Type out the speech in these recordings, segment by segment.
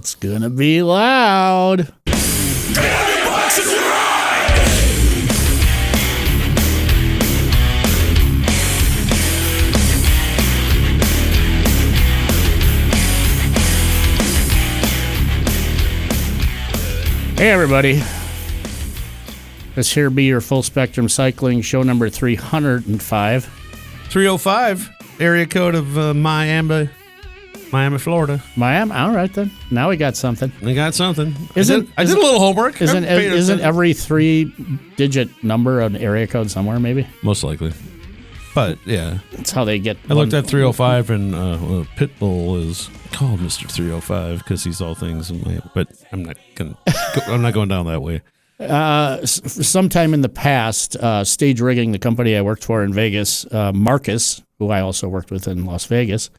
It's gonna be loud. Hey everybody, this here be your Full Spectrum Cycling show number 305. 305, area code of Miami, Florida. Miami, all right then. Now we got something. We got something. I did a isn't- little homework. Isn't every 3-digit number an area code somewhere, maybe? Most likely. But, yeah. That's how they get... I looked at 305, and Pitbull is called Mr. 305 because he's all things. But I'm not going down that way. Sometime in the past, Stage Rigging, the company I worked for in Vegas, Marcus, who I also worked with in Las Vegas,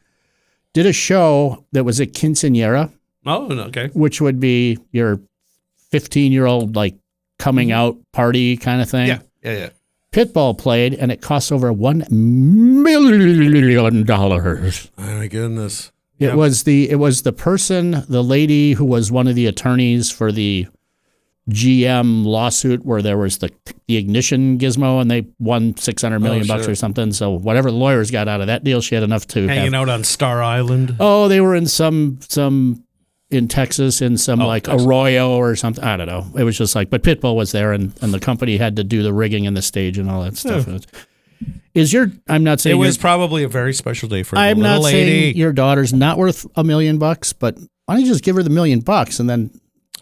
did a show that was a quinceañera. Oh, okay. Which would be your 15-year-old, like, coming out party kind of thing. Yeah. Pitbull played, and it cost over $1 million. Oh, my goodness. It was the person, the lady who was one of the attorneys for the GM lawsuit where there was the ignition gizmo and they won $600 million bucks or something. So whatever the lawyers got out of that deal, she had enough to hanging out on Star Island. Oh, they were in some in Texas in some Texas. Arroyo or something. I don't know. It was just like, but Pitbull was there and the company had to do the rigging and the stage and all that stuff. Yeah. I'm not saying it was probably a very special day for I'm the little not lady. saying your daughter's not worth $1 million bucks, but why don't you just give her the $1 million bucks and then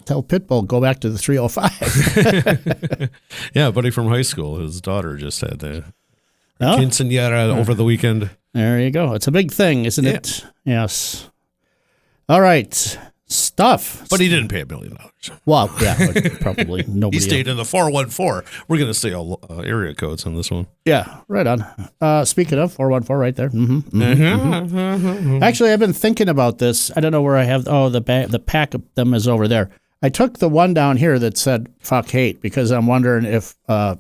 tell Pitbull go back to the 305? Yeah, a buddy from high school, his daughter just had the quinceañera over the weekend. There you go. It's a big thing, isn't it? Yes. All right. Stuff. But he didn't pay $1 million. Well, yeah, probably nobody. He stayed in the 414. We're going to say all area codes on this one. Yeah, right on. Speaking of 414, right there. Actually, I've been thinking about this. I don't know where I have. Oh, the pack of them is over there. I took the one down here that said "fuck hate" because I'm wondering if like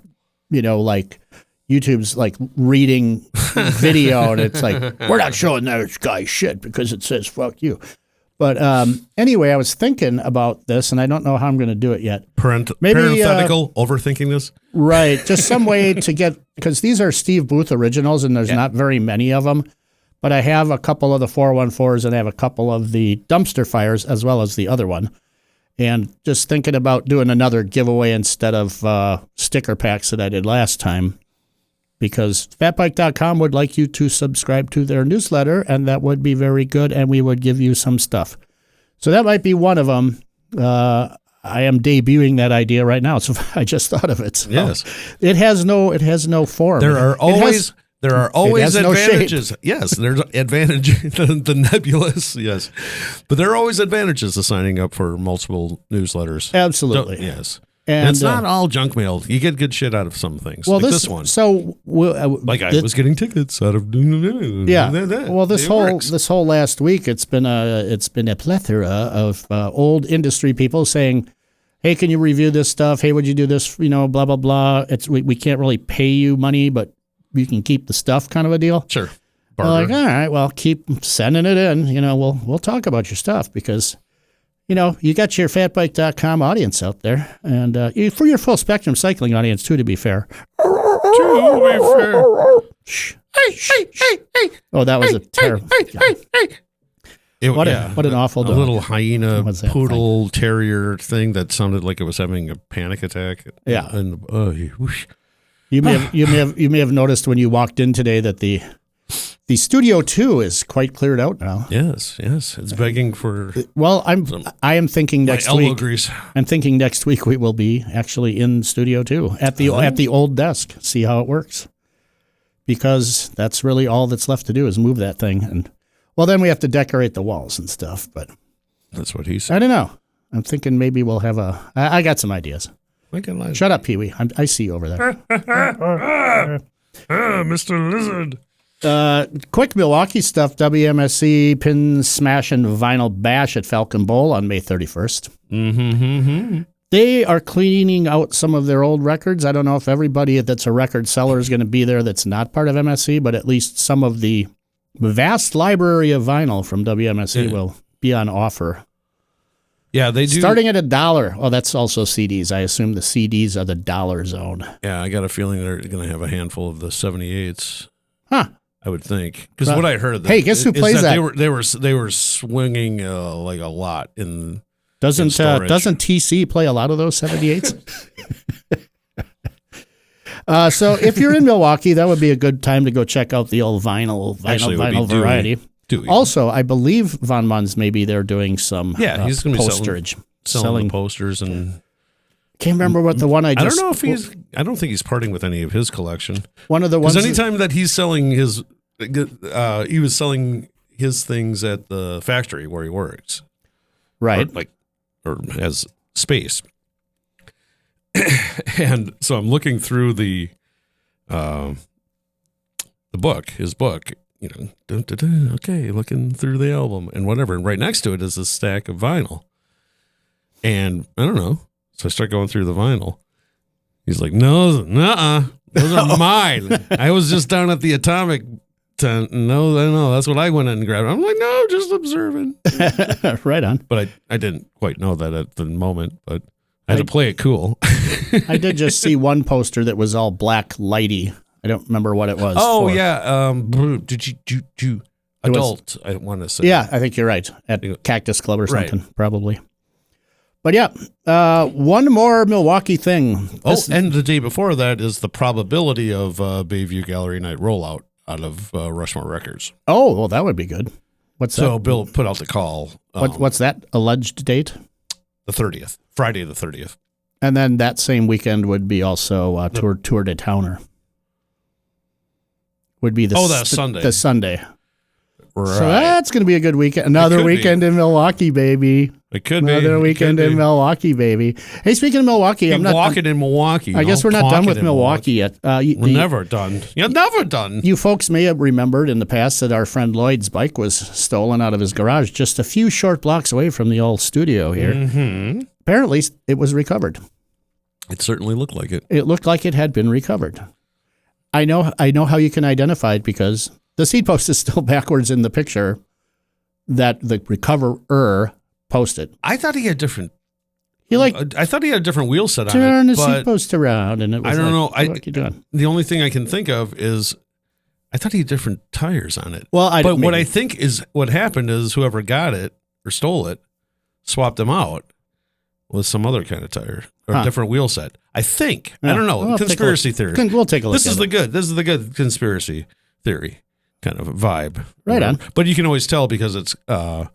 YouTube's like reading video and it's like we're not showing that guy shit because it says "fuck you." But anyway, I was thinking about this, and I don't know how I'm going to do it yet. Parenthetical, overthinking this? Right. Just some way to get, because these are Steve Booth originals, and there's not very many of them. But I have a couple of the 414s, and I have a couple of the dumpster fires, as well as the other one. And just thinking about doing another giveaway instead of sticker packs that I did last time. Because fatbike.com would like you to subscribe to their newsletter, and that would be very good, and we would give you some stuff. So that might be one of them. I am debuting that idea right now, so I just thought of it. So yes. It has no form. There are always advantages. No, yes, there's advantage the nebulous. Yes. But there are always advantages to signing up for multiple newsletters. Absolutely. Yes. And it's not all junk mail. You get good shit out of some things. Well, like this one. So, I was getting tickets out of. Yeah. Well, this whole last week, it's been a plethora of old industry people saying, "Hey, can you review this stuff? Hey, would you do this? Blah blah blah." We can't really pay you money, but you can keep the stuff, kind of a deal. Sure. Like, all right, well, keep sending it in. We'll talk about your stuff because. You got your fatbike.com audience out there, and for your Full Spectrum Cycling audience, too, to be fair. Shh. Hey. Oh, that was a terrible... What an awful dog. A little hyena poodle terrier thing that sounded like it was having a panic attack. Yeah. And, whoosh. You may have noticed when you walked in today that the Studio 2 is quite cleared out now. Yes. It's begging for. Well, I am thinking next week. Grease. I'm thinking next week we will be actually in Studio 2 at the old desk. See how it works, because that's really all that's left to do is move that thing, and then we have to decorate the walls and stuff. But that's what he said. I don't know. I'm thinking maybe we'll have I got some ideas. Shut up, Pee-wee. I see you over there. Mr. Lizard. Quick Milwaukee stuff. WMSE Pin Smash and Vinyl Bash at Falcon Bowl on May 31st. Mm-hmm. They are cleaning out some of their old records. I don't know if everybody that's a record seller is going to be there that's not part of MSE, but at least some of the vast library of vinyl from WMSE will be on offer. Yeah, they do. Starting at $1. Oh, that's also CDs. I assume the CDs are the dollar zone. Yeah, I got a feeling they're going to have a handful of the 78s. Huh. I would think. Because what I heard. Hey, guess who plays that? They were swinging like a lot in. Doesn't TC play a lot of those 78s? So if you're in Milwaukee, that would be a good time to go check out the old vinyl variety. Dewey. Also, I believe Von Munz, maybe they're doing some he's going to be posterage. selling posters and. Can't remember what the one I don't know if I don't think he's parting with any of his collection. One of the ones. Because anytime that he's selling he was selling his things at the factory where he works. Right. Or has space. And so I'm looking through his book, okay, looking through the album and whatever. And right next to it is a stack of vinyl. And I don't know. So I start going through the vinyl. He's like, no, those are mine. I was just down at the Atomic tent. No, that's what I went in and grabbed. I'm like, no, just observing. Right on. But I didn't quite know that at the moment, but I had to play it cool. I did just see one poster that was all black lighty. I don't remember what it was. Oh, yeah. Did you adult, I want to say. Yeah, I think you're right. At Cactus Club or something, probably. But yeah, one more Milwaukee thing. And the day before that is the probability of Bayview Gallery Night rollout out of Rushmore Records. Oh, well, that would be good. What's that? So Bill put out the call. What's that alleged date? The 30th, Friday the 30th. And then that same weekend would be also Tour de Towner. Would be that's Sunday. The Sunday. Right. So that's going to be a good weekend. Another weekend in Milwaukee, baby. It could be. Another weekend in Milwaukee, baby. Hey, speaking of Milwaukee, I'm not walking in Milwaukee. I guess we're not done with Milwaukee yet. We're never done. You're never done. You folks may have remembered in the past that our friend Lloyd's bike was stolen out of his garage just a few short blocks away from the old studio here. Mm-hmm. Apparently, it was recovered. It certainly looked like it. It looked like it had been recovered. I know how you can identify it because the seat post is still backwards in the picture that the recoverer posted. I thought he had different. I thought he had a different wheel set on it. Turn the seat post around, and it was. I don't know. What are you doing? The only thing I can think of is, I thought he had different tires on it. Well, what I think is what happened is whoever got it or stole it, swapped them out with some other kind of tire or a different wheel set. I think. Yeah. I don't know. We'll conspiracy theory. We'll take a look. This is the good conspiracy theory kind of vibe. Right on. But you can always tell because it's my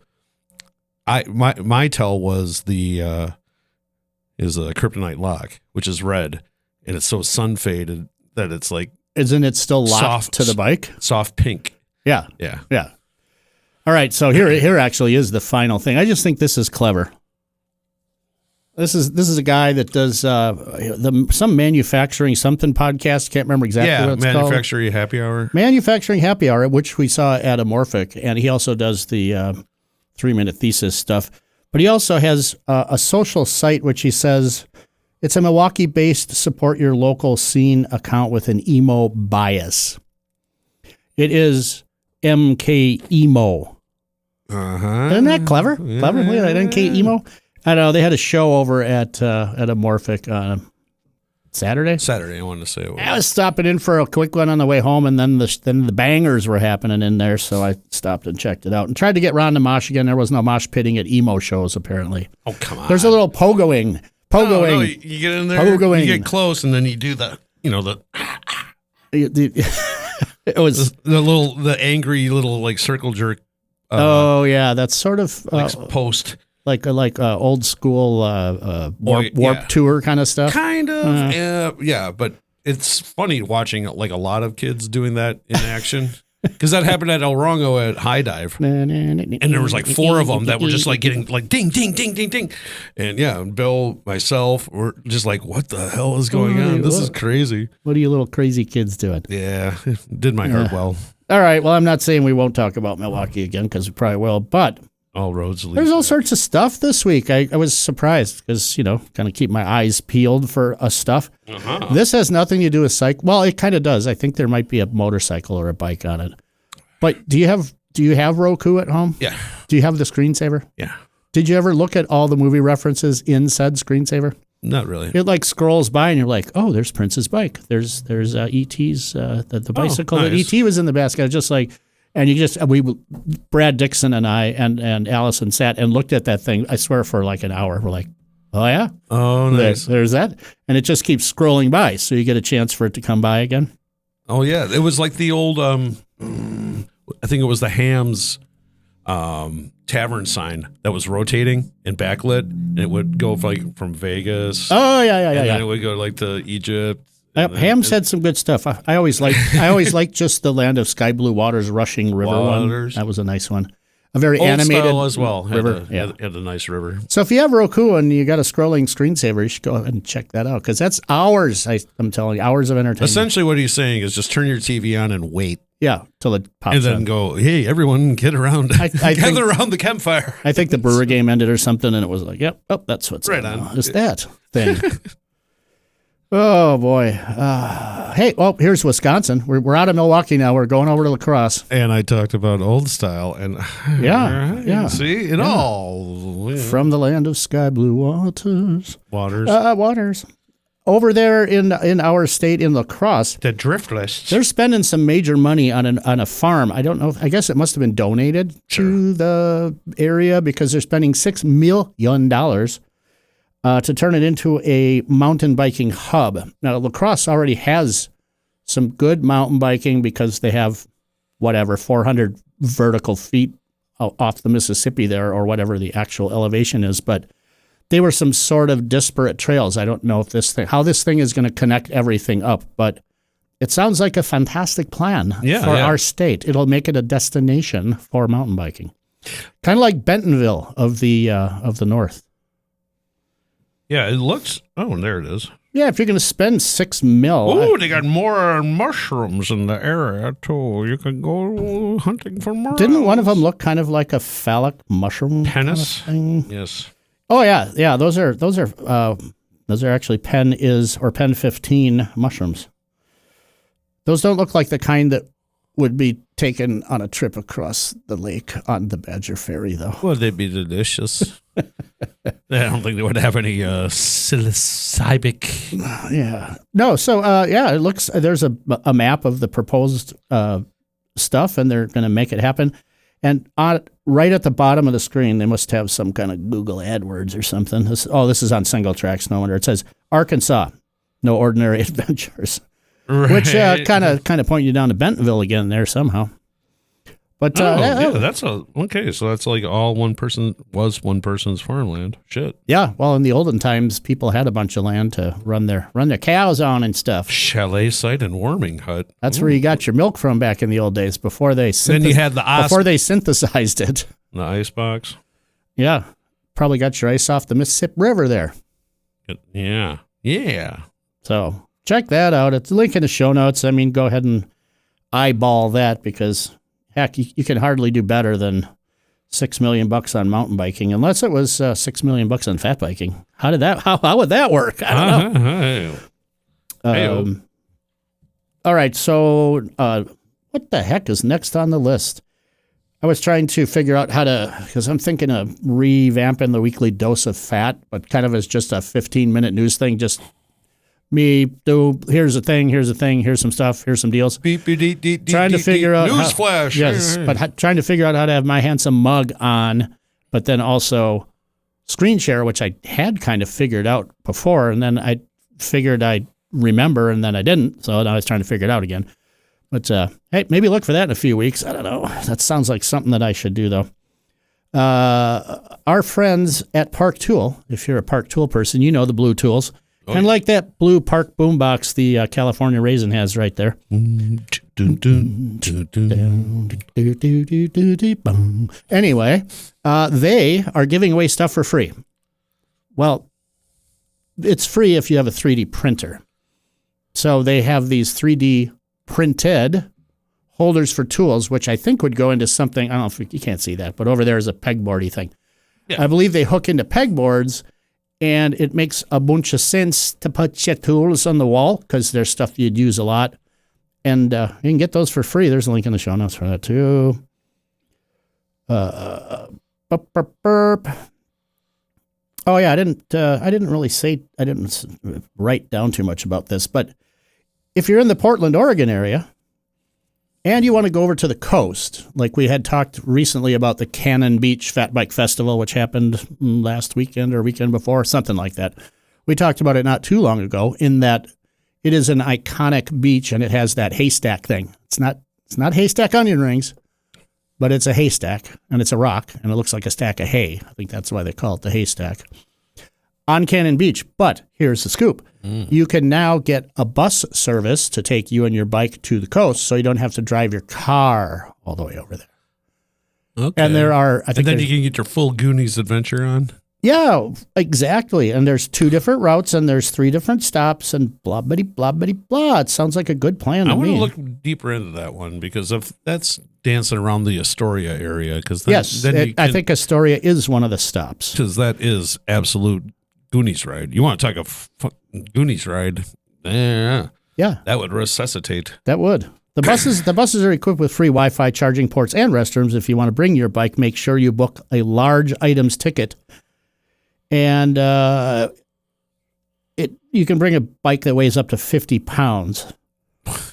tell was is a kryptonite lock, which is red, and it's so sun faded that it's like. Isn't it still locked to the bike? Soft pink. Yeah. Yeah. Yeah. All right. So here actually is the final thing. I just think this is clever. This is a guy that does some manufacturing something podcast. Can't remember exactly what it's called. Manufacturing Happy Hour. Manufacturing Happy Hour, which we saw at Amorphic, and he also does the 3-minute thesis stuff. But he also has a social site, which he says it's a Milwaukee-based support your local scene account with an emo bias. It is MKEmo. Isn't that clever? Yeah. Clever? Look at that, MKEmo. I don't know. They had a show over at Amorphic on Saturday. I wanted to say it was. I was stopping in for a quick one on the way home, and then the bangers were happening in there, so I stopped and checked it out and tried to get Ron to mosh again. There was no mosh pitting at emo shows, apparently. Oh, come on. There's a little pogoing. No, you get in there, pogoing. You get close, and then you do the. It was the angry little like circle jerk. Yeah, that's sort of post. Like old school warp tour kind of stuff. Kind of, yeah. But it's funny watching like a lot of kids doing that in action because that happened at El Rongo at High Dive, and there was like 4 of them that were just like getting like ding, ding, ding, ding, ding, and yeah, Bill, myself, were just like, what the hell is going on? This is crazy. What are you little crazy kids doing? Yeah, it did my heart well. All right, well, I'm not saying we won't talk about Milwaukee again because we probably will, but. All roads lead. There's all sorts of stuff this week. I was surprised because, kind of keep my eyes peeled for stuff. Uh-huh. This has nothing to do with cycle. Well, it kind of does. I think there might be a motorcycle or a bike on it. But do you have ROKU at home? Yeah. Do you have the screensaver? Yeah. Did you ever look at all the movie references in said screensaver? Not really. It like scrolls by and you're like, oh, there's Prince's bike. There's E.T.'s, the bicycle that nice. E.T. was in the basket. Just like, and Brad Dixon and I and Allison sat and looked at that thing, I swear, for like an hour. We're like, oh, yeah? Oh, nice. There's that. And it just keeps scrolling by. So you get a chance for it to come by again. Oh, yeah. It was like the old, I think it was the Ham's tavern sign that was rotating and backlit, and it would go from Vegas. Oh yeah. And then it would go like to Egypt. Ham said some good stuff. I always liked just the Land of Sky Blue Waters rushing river one. That was a nice one. A very old animated style as well. river. Had a nice river. So if you have ROKU and you got a scrolling screensaver, you should go ahead and check that out because that's hours. I'm telling you, hours of entertainment. Essentially, what he's saying is just turn your TV on and wait. Yeah, till it pops and then on. go, hey, everyone, get around. Gather around the campfire. I think the Brewer game ended or something, and it was like, yep, that's what's right going on. It's that thing. Oh, boy. Hey, well, here's Wisconsin. We're out of Milwaukee now. We're going over to La Crosse. And I talked about old style. And yeah. See, it all. Yeah. From the land of sky blue waters. Waters. Over there in our state in La Crosse, the driftless. They're spending some major money on a farm. I don't know. I guess it must have been donated to the area because they're spending $6 million to turn it into a mountain biking hub. Now, La Crosse already has some good mountain biking because they have 400 vertical feet off the Mississippi there, or whatever the actual elevation is, but they were some sort of disparate trails. I don't know if how this thing is going to connect everything up, but it sounds like a fantastic plan for our state. It'll make it a destination for mountain biking, kind of like Bentonville of the north. Yeah, it looks. Oh, and there it is. Yeah, if you're going to spend $6 million. Oh, they got more mushrooms in the area too. You can go hunting for mushrooms. Didn't one of them look kind of like a phallic mushroom? Penis. Kind of thing? Yes. Oh yeah. Those are actually Pen 15 mushrooms. Those don't look like the kind that would be taken on a trip across the lake on the Badger Ferry, though. Would they be delicious? I don't think they would have any psilocybic. Yeah. No. So it looks. There's a map of the proposed stuff, and they're going to make it happen. And right at the bottom of the screen, they must have some kind of Google AdWords or something. This is on Single Tracks. No wonder. It says Arkansas, no ordinary adventures, right. Which kind of point you down to Bentonville again there somehow. But that's okay. So that's like all one person's farmland. Shit. Yeah. Well, in the olden times, people had a bunch of land to run their cows on and stuff. Chalet site and warming hut. That's where you got your milk from back in the old days before they before they synthesized it. The ice box. Yeah. Probably got your ice off the Mississippi River there. Yeah. Yeah. So check that out. It's a link in the show notes. I mean, go ahead and eyeball that because. Heck, you can hardly do better than $6 million on mountain biking, unless it was $6 million on fat biking. How would that work? I don't know. All right, so what the heck is next on the list? I was trying to figure out because I'm thinking of revamping the weekly dose of fat, but kind of as just a 15-minute news thing, just me do here's a thing, here's some stuff, here's some deals. Trying to figure out news flash. Yes, but trying to figure out how to have my handsome mug on, but then also screen share, which I had kind of figured out before, and then I figured I'd remember, and then I didn't. So now I was trying to figure it out again. But hey, maybe look for that in a few weeks. I don't know. That sounds like something that I should do though. Our friends at Park Tool, if you're a Park Tool person, you know the blue tools. Kind of like that blue Park boombox the California Raisin has right there. Anyway, they are giving away stuff for free. Well, it's free if you have a 3D printer. So they have these 3D printed holders for tools, which I think would go into something. I don't know if you can't see that, but over there is a pegboardy thing. Yeah. I believe they hook into pegboards. And it makes a bunch of sense to put your tools on the wall because there's stuff you'd use a lot. And you can get those for free. There's a link in the show notes for that too. Oh yeah, I didn't write down too much about this, but if you're in the Portland, Oregon area and you want to go over to the coast, like we had talked recently about the Cannon Beach Fat Bike Festival, which happened last weekend or weekend before, something like that. We talked about it not too long ago in that it is an iconic beach and it has that haystack thing. It's not haystack onion rings, but it's a haystack and it's a rock and it looks like a stack of hay. I think that's why they call it the haystack on Cannon Beach. But here's the scoop. You can now get a bus service to take you and your bike to the coast so you don't have to drive your car all the way over there. Okay. And there are, and then you can get your full Goonies adventure on. Yeah, exactly. And there's 2 different routes and there's 3 different stops and blah, bitty, blah, bitty, blah. It sounds like a good plan to me. I want to look deeper into that one because if that's dancing around the Astoria area. Yes, I think Astoria is one of the stops. Because that is absolute Goonies ride. You want to take a Goonies ride? Yeah. That would resuscitate. That would. The buses are equipped with free Wi-Fi charging ports and restrooms. If you want to bring your bike, make sure you book a large items ticket. And you can bring a bike that weighs up to 50 pounds,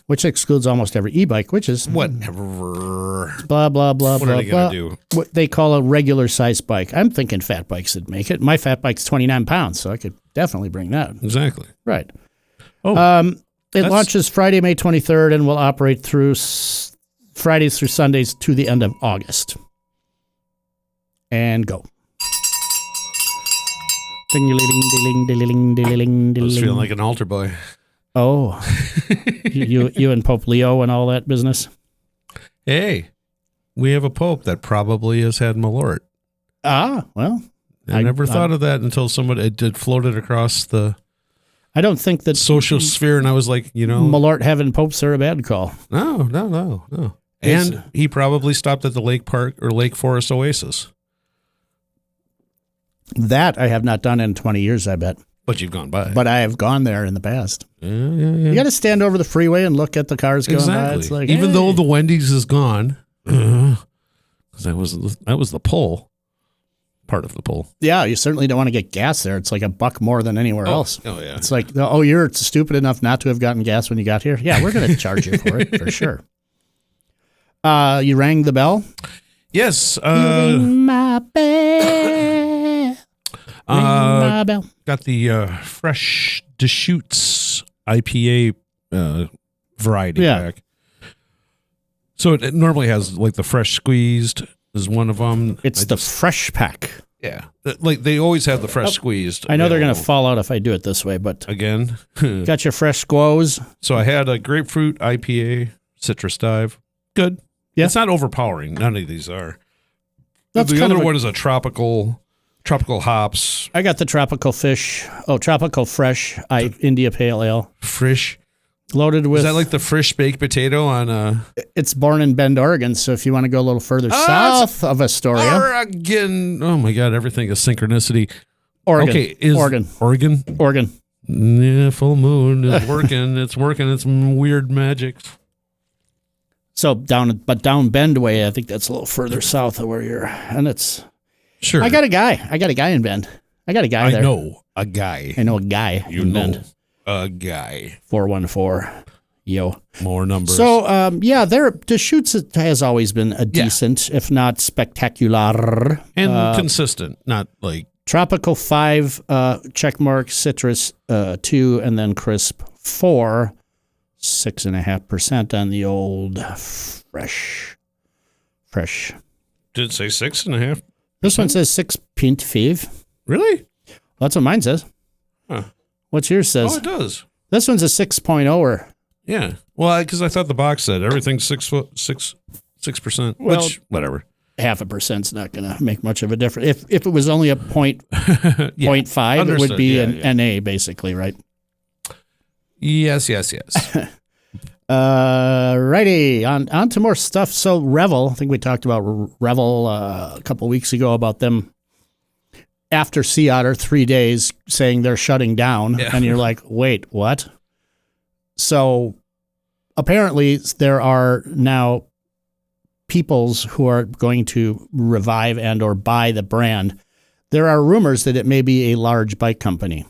which excludes almost every e-bike, which is whatever. Blah, blah, blah, what blah, are they going to do? What they call a regular size bike. I'm thinking fat bikes would make it. My fat bike's 29 pounds, so I could definitely bring that. Exactly. Right. Oh, it launches Friday, May 23rd, and will operate through Fridays through Sundays to the end of August. And go. Ding-a-ling-ding-a-ling-ding-a-ling-ding-a-ling. I was feeling like an altar boy. Oh, you and Pope Leo and all that business? Hey, we have a Pope that probably has had Malort. Ah, well. I never thought of that until somebody did floated across the I don't think that social sphere, and I was like, Malort having popes are a bad call. No. And he probably stopped at the Lake Park or Lake Forest Oasis. That I have not done in 20 years, I bet. But you've gone by. But I have gone there in the past. Yeah. You got to stand over the freeway and look at the cars going by. It's like, even though the Wendy's is gone, because that was the pull, part of the pull. Yeah, you certainly don't want to get gas there. It's like $1 more than anywhere else. Oh yeah. It's like, you're stupid enough not to have gotten gas when you got here. Yeah, we're going to charge you for it for sure. You rang the bell. Yes. You ring my bell. Ring my bell. Got the fresh Deschutes IPA variety pack. So it normally has like the fresh squeezed is one of them. It's the fresh pack. Yeah. Like they always have the fresh squeezed. I know they're going to fall out if I do it this way, but again, got your fresh squoze. So I had a grapefruit IPA, citrus dive. Good. Yeah. It's not overpowering. None of these are. The other one is a tropical hops. I got the tropical fresh India Pale Ale. Frisch. Loaded with... Is that like the Frisch baked potato on... It's born in Bend, Oregon, so if you want to go a little further south of Astoria... Oregon. Oh my God, everything is synchronicity. Oregon. Okay, Oregon. Yeah, full moon is working. It's working. It's weird magic. So down Bend way, I think that's a little further south of where you're... And it's... Sure. I got a guy in Bend. I got a guy there. I know a guy. In Bend. A guy. 414. Yo. More numbers. So, Deschutes has always been a decent, if not spectacular. And consistent, not like... Tropical 5, checkmark, citrus 2, and then crisp 4, 6.5% on the old fresh. Did it say 6.5%? This one says 6.5. Really? Well, that's what mine says. Huh. What's yours says? Oh, it does. This one's a 6.0er. Yeah. Well, because I thought the box said everything's 6%. Well, which, whatever. 0.5%'s not going to make much of a difference. If it was only a 0.5, it would be an NA, basically, right? Yes. Righty, on to more stuff. So Revel, I think we talked about Revel a couple of weeks ago about them after Sea Otter 3 days saying they're shutting down, and you're like, wait, what? So apparently there are now peoples who are going to revive and or buy the brand. there are rumors that it may be a large bike company,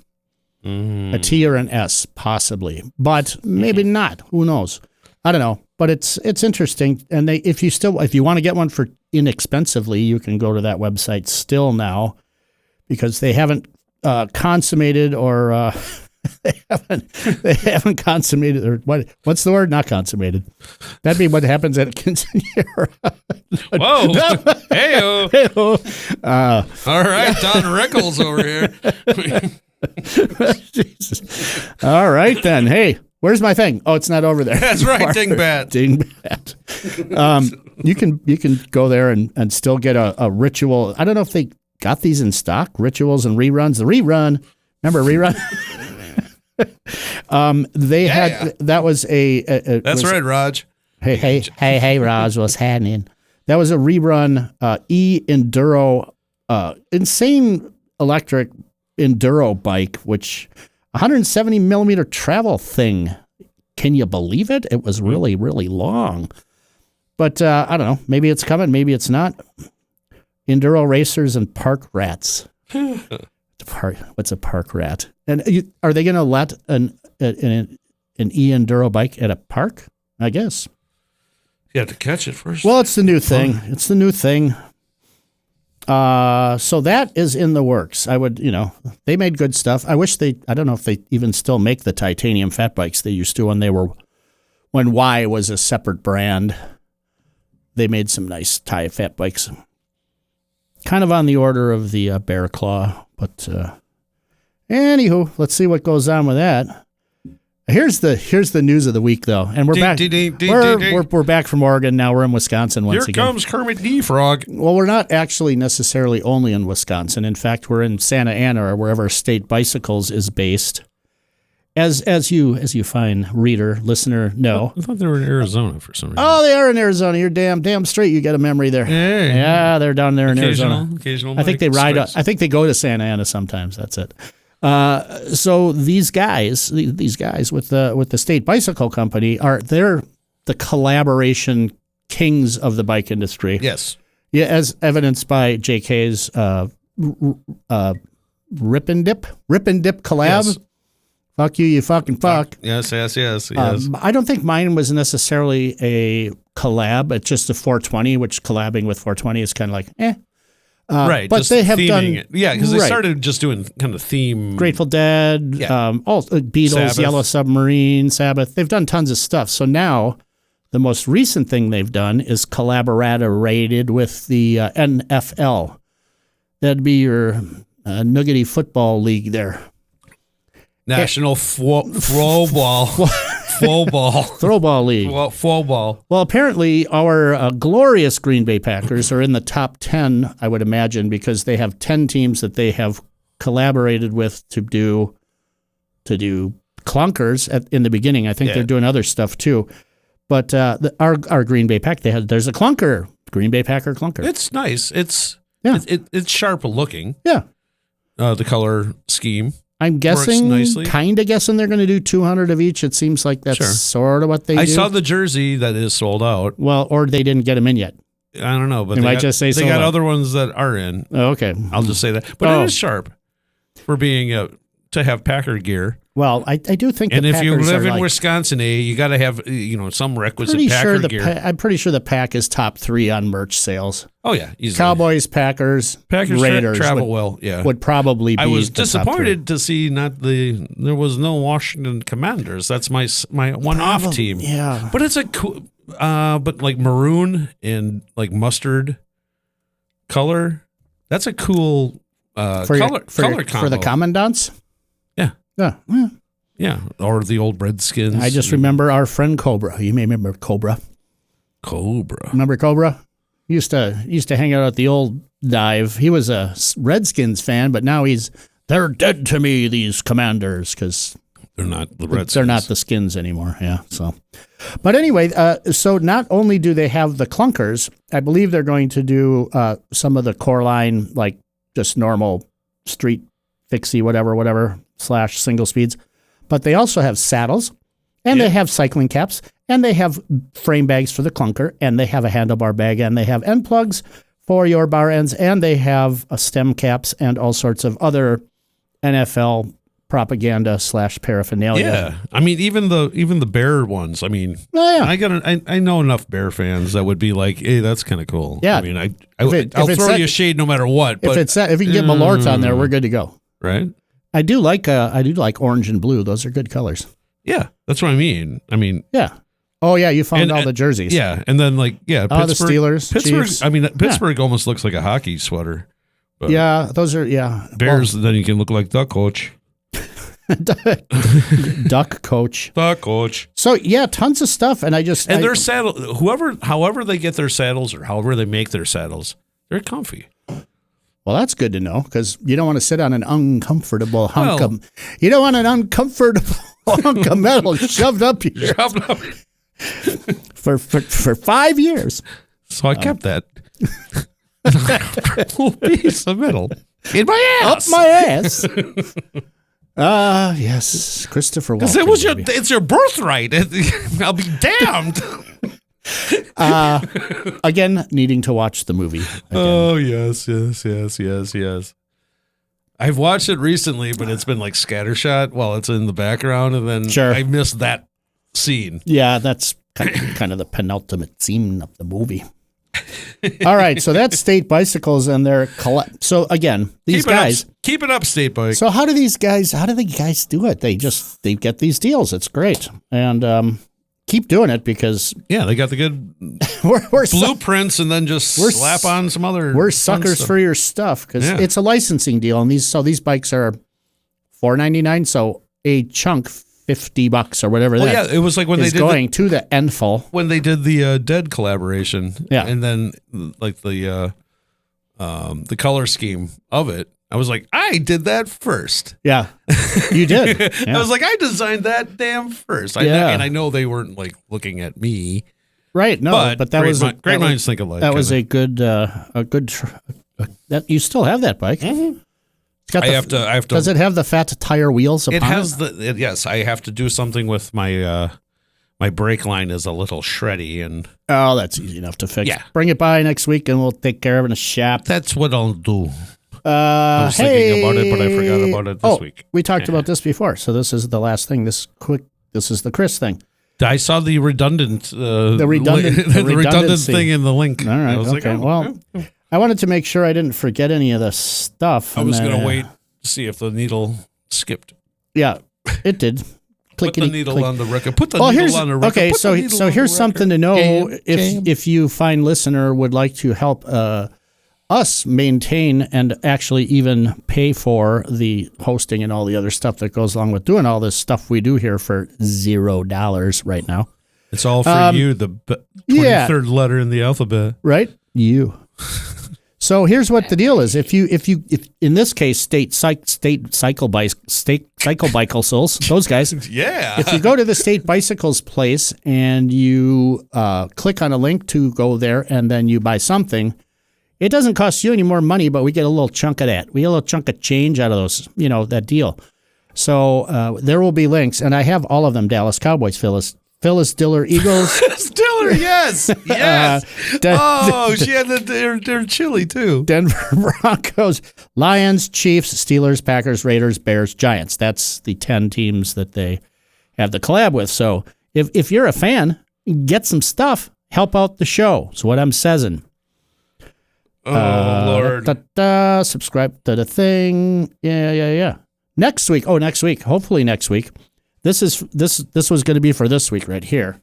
a T or an S, possibly, but maybe not. Who knows? I don't know, but it's interesting. And if you want to get one for inexpensively, you can go to that website still now, because they haven't consummated or they haven't consummated, or what's the word? Not consummated. That'd be what happens at a quinceañera. Whoa! Hey-o. Hey-o. All right, Don Rickles over here. Jesus. All right then. Hey, where's my thing? Oh, it's not over there. That's right, Dingbat. Dingbat. You can go there and still get a ritual. I don't know if they got these in stock. Rituals and reruns. The rerun. Remember rerun? They had that was That's right, Raj. Hey, Raj, what's happening? That was a rerun Enduro, insane electric enduro bike, which 170 millimeter travel thing. Can you believe it? It was really, really long. But I don't know. Maybe it's coming. Maybe it's not. Enduro racers and park rats. What's a park rat? And are they going to let an e-enduro bike at a park? I guess. You have to catch it first. Well, it's the new thing. It's the new thing. So that is in the works. They made good stuff. I don't know if they even still make the titanium fat bikes they used to when Y was a separate brand. They made some nice fat bikes. Kind of on the order of the Bear Claw, but anywho, let's see what goes on with that. Here's the news of the week, though, and we're back. We're back from Oregon now. We're in Wisconsin once again. Here comes Kermit the Frog. Well, we're not actually necessarily only in Wisconsin. In fact, we're in Santa Ana, or wherever State Bicycles is based. As you fine reader, listener know. I thought they were in Arizona for some reason. Oh, they are in Arizona. You're damn straight. You got a memory there. Hey. Yeah, they're down there in Arizona. Occasional. I think they ride. I think they go to Santa Ana sometimes. That's it. So these guys with the State Bicycle Company they're the collaboration kings of the bike industry. Yes. Yeah, as evidenced by JK's Rip and Dip collab. Yes. Fuck you, you fucking fuck. Yes. I don't think mine was necessarily a collab. It's just a 420, which collabing with 420 is kind of like, eh. Right, but they have done it. Yeah, because they started just doing kind of theme. Grateful Dead, Beatles, Sabbath. Yellow Submarine, Sabbath. They've done tons of stuff. So now the most recent thing they've done is collaborated with the NFL. That'd be your Nuggety Football League there. National Throwball League. Throwball. Well, apparently our glorious Green Bay Packers are in the top 10, I would imagine, because they have 10 teams that they have collaborated with to do clunkers in the beginning. I think they're doing other stuff too. But our Green Bay Pack, there's a clunker, Green Bay Packer clunker. It's nice. It's sharp looking. Yeah. The color scheme. I'm guessing, kind of guessing they're going to do 200 of each. It seems like that's sort of what they do. I saw the jersey that is sold out. Well, or they didn't get them in yet. I don't know, but they might just say they got other ones that are in. Oh, okay. I'll just say that. But it is sharp for being to have Packer gear. Well, I do think and the if you Packers live in Wisconsin, you got to have some requisite Packer gear. I'm pretty sure the Pack is top 3 on merch sales. Oh yeah, easily. Cowboys, Packers, Raiders travel well. Yeah, would probably be. I was the disappointed to see there was no Washington Commanders. That's my one-off team. Yeah, but it's a cool, but like maroon and like mustard color. That's a cool color combo for the commandants. Yeah, or the old Redskins. I just remember our friend Cobra. You may remember Cobra. Remember Cobra? Used to hang out at the old dive. He was a Redskins fan, but now they're dead to me, these Commanders, because they're not the Redskins. They're not the Skins anymore. Yeah. So, but anyway, so not only do they have the clunkers, I believe they're going to do some of the core line, like just normal street fixie, whatever. / single speeds, but they also have saddles, and they have cycling caps, and they have frame bags for the clunker, and they have a handlebar bag, and they have end plugs for your bar ends, and they have stem caps and all sorts of other NFL propaganda / paraphernalia. Yeah, I mean, even the bear ones. I mean, I know enough bear fans that would be like, hey, that's kind of cool. Yeah, I mean, I'll throw you a shade no matter what. But if you can get Malort on there, we're good to go. Right. I do like orange and blue. Those are good colors. Yeah, that's what I mean. Yeah. Oh yeah, you found all the jerseys. Yeah, and then Pittsburgh, the Steelers, Pittsburgh. Chiefs. I mean, Pittsburgh almost looks like a hockey sweater. But yeah, those are Bears. Then you can look like Duck Coach. Duck Coach. Duck Coach. So yeah, tons of stuff, and their saddle. However they get their saddles, or however they make their saddles, they're comfy. Well, that's good to know, because you don't want to sit on an uncomfortable hunk of. You don't want an uncomfortable hunk of metal shoved up here. For 5 years. So I kept that little piece of metal in my ass. Up my ass. Yes, Christopher Walken. It's your birthright. I'll be damned. Again, needing to watch the movie. Oh, yes. I've watched it recently, but it's been like scattershot while it's in the background, and then I missed that scene. Yeah, that's kind of the penultimate scene of the movie. All right, so that's State Bicycles and their collab. So again, these guys keep it up, State Bike. So how do the guys do it? They get these deals. It's great, and keep doing it, because they got the good we're blueprints, and then just slap on some other. We're suckers for your stuff, because it's a licensing deal, and these bikes are $4.99. So a chunk. $50 or whatever it was like when they did going to the endful when they did the Dead collaboration, and then like the color scheme of it. I was like, I did that first. Yeah, you did. Yeah. I was like, I designed that damn first. And I know they weren't like looking at me, right? No, but that was great minds think alike. That was a good that you still have that bike. Mm-hmm. I have to. Does it have the fat tire wheels? It has yes. I have to do something with my my brake line is a little shreddy, and that's easy enough to fix. Yeah. Bring it by next week, and we'll take care of it in a shop. That's what I'll do. I was thinking about it, but I forgot about it this week. We talked about this before, so this is the last thing. This is the Chris thing. I saw the redundant the redundant thing in the link. All right. I was okay. Like, I wanted to make sure I didn't forget any of the stuff. I was going to wait to see if the needle skipped. Yeah, it did. Put the needle on the record. Put the needle on the record. Okay, so here's something to know. If you fine listener would like to help us maintain and actually even pay for the hosting and all the other stuff that goes along with doing all this stuff we do here for $0 right now. It's all for you, the 23rd letter in the alphabet. Right? You. So here's what the deal is. If in this case, state cycle bicycles, those guys. Yeah. If you go to the State Bicycles place and you click on a link to go there, and then you buy something, it doesn't cost you any more money, but we get a little chunk of that. We get a little chunk of change out of those, that deal. So there will be links, and I have all of them. Dallas Cowboys, Phyllis Diller Eagles. Diller, yes. She had their chili too. Denver Broncos, Lions, Chiefs, Steelers, Packers, Raiders, Bears, Giants. That's the 10 teams that they have the collab with. So if you're a fan, get some stuff. Help out the show. That's what I'm saying. Oh, Lord. Subscribe to the thing. Yeah. Next week. Hopefully next week. This was going to be for this week right here.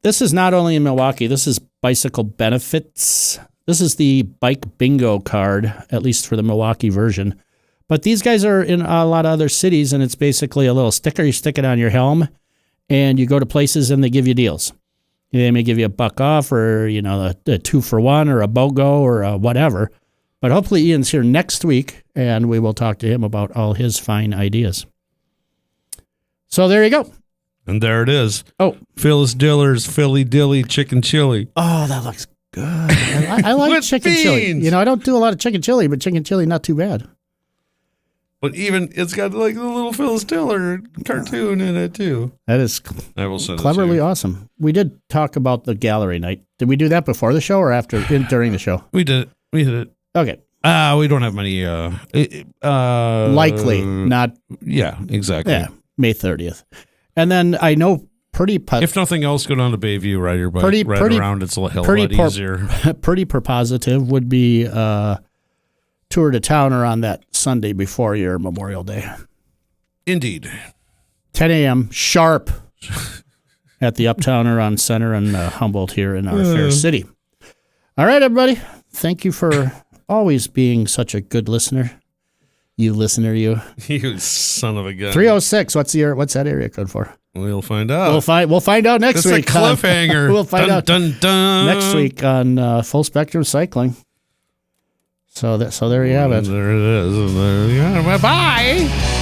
This is not only in Milwaukee. This is Bicycle Benefits. This is the Bike Bingo card, at least for the Milwaukee version. But these guys are in a lot of other cities, and it's basically a little sticker. You stick it on your helm, and you go to places, and they give you deals. They may give you $1 off, or a 2-for-1, or a BOGO, or a whatever. But hopefully Ian's here next week, and we will talk to him about all his fine ideas. So there you go. And there it is. Oh. Phyllis Diller's Philly Dilly Chicken Chili. Oh, that looks good. I like chicken chili. I don't do a lot of chicken chili, but chicken chili, not too bad. But even it's got like the little Phil Stiller cartoon in it too. That is I will send cleverly it to you. awesome. We did talk about the gallery night. Did we do that before the show or after? During the show? We did it. We hit it. Okay. We don't have many. Likely not. Yeah, exactly. Yeah, May 30th. And then I know if nothing else, go down to Bayview, ride your bike, ride around. It's a hell of a lot easier. Pretty propositive would be tour to town or on that Sunday before your Memorial Day. Indeed. 10 a.m. sharp at the Uptowner on Center and Humboldt here in our fair city. All right, everybody. Thank you for always being such a good listener. You listener, you. You son of a gun. 306. What's that area code for? We'll find out. We'll find out next week. It's a cliffhanger. We'll find out dun. next week on Full Spectrum Cycling. So there you have it. There it is. Bye.